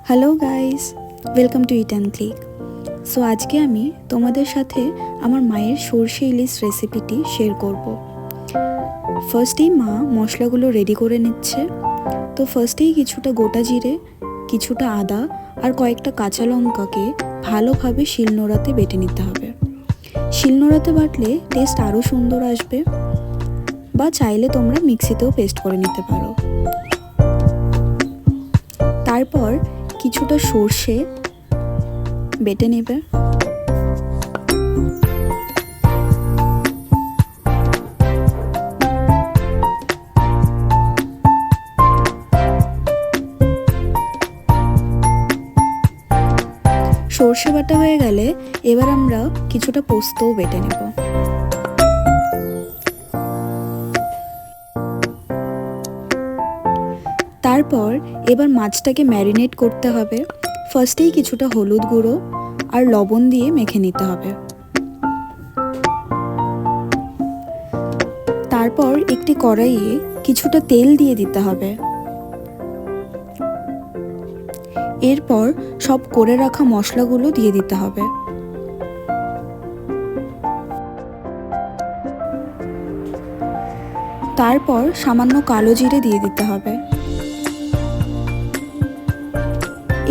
Hello guys, welcome to it and click. So আজকে আমি তোমাদের সাথে আমার মায়ের সরষে ইলিশ রেসিপিটি শেয়ার করব। ফার্স্টেই মা মশলাগুলো রেডি করে নিচ্ছে। তো ফার্স্টেই কিছুটা গোটা জিরে, কিছুটা আদা আর কয়েকটা কাঁচা লঙ্কাকে ভালোভাবে শিলনোড়াতে বেটে নিতে হবে। শিলনোড়াতে বাটলে টেস্ট আরও সুন্দর আসবে, বা চাইলে তোমরা মিক্সিতেও পেস্ট করে নিতে পারো। তারপর কিছুটা সর্ষে বেটে নেবে। সর্ষে বাটা হয়ে গেলে এবার আমরা কিছুটা পোস্তও বেটে নেব। তারপর এবার মাছটাকে ম্যারিনেট করতে হবে। ফার্স্টেই কিছুটা হলুদ গুঁড়ো আর লবণ দিয়ে মেখে নিতে হবে। তারপর একটি কড়াইয়ে কিছুটা তেল দিয়ে দিতে হবে। এরপর সব করে রাখা মশলাগুলো দিয়ে দিতে হবে। তারপর সামান্য কালো জিরে দিয়ে দিতে হবে।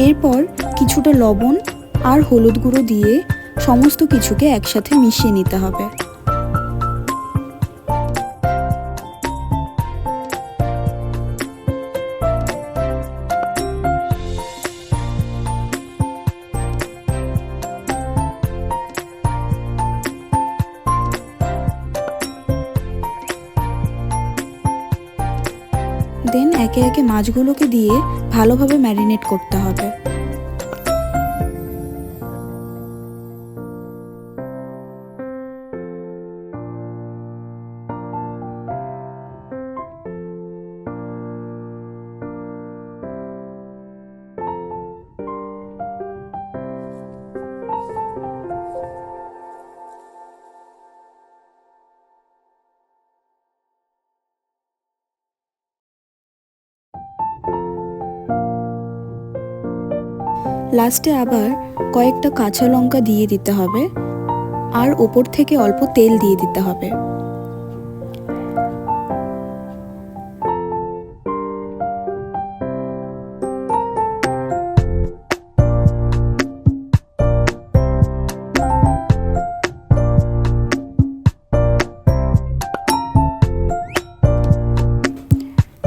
এরপর কিছুটা লবণ আর হলুদ গুঁড়ো দিয়ে সমস্ত কিছুকে একসাথে মিশিয়ে নিতে হবে। দেন একে একে মাছগুলোকে দিয়ে ভালোভাবে ম্যারিনেট করতে হবে। লাস্টে আবার কয়েকটা কাঁচা লঙ্কা দিয়ে দিতে হবে আর ওপর থেকে অল্প তেল দিয়ে দিতে হবে।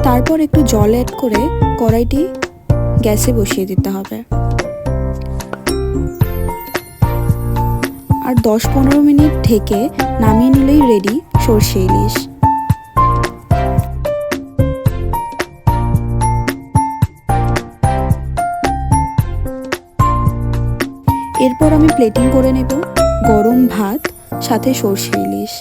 তারপর একটু জল অ্যাড করে কড়াইটি গ্যাসে বসিয়ে দিতে হবে আর 10-15 মিনিট ঢেকে নামিয়ে নিলেই রেডি সরষে ইলিশ। এরপর আমি প্লেটিং করে নেব গরম ভাত সাথে সরষে ইলিশ।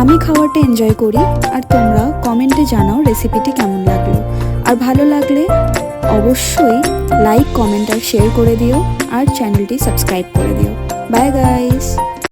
আমি খাওয়াটা এনজয় করি, আর তোমরা কমেন্টে জানাও রেসিপিটি কেমন লাগলো। আর ভালো লাগলে অবশ্যই লাইক, কমেন্ট আর শেয়ার করে দিও, আর চ্যানেলটি সাবস্ক্রাইব করে দিও। Bye guys.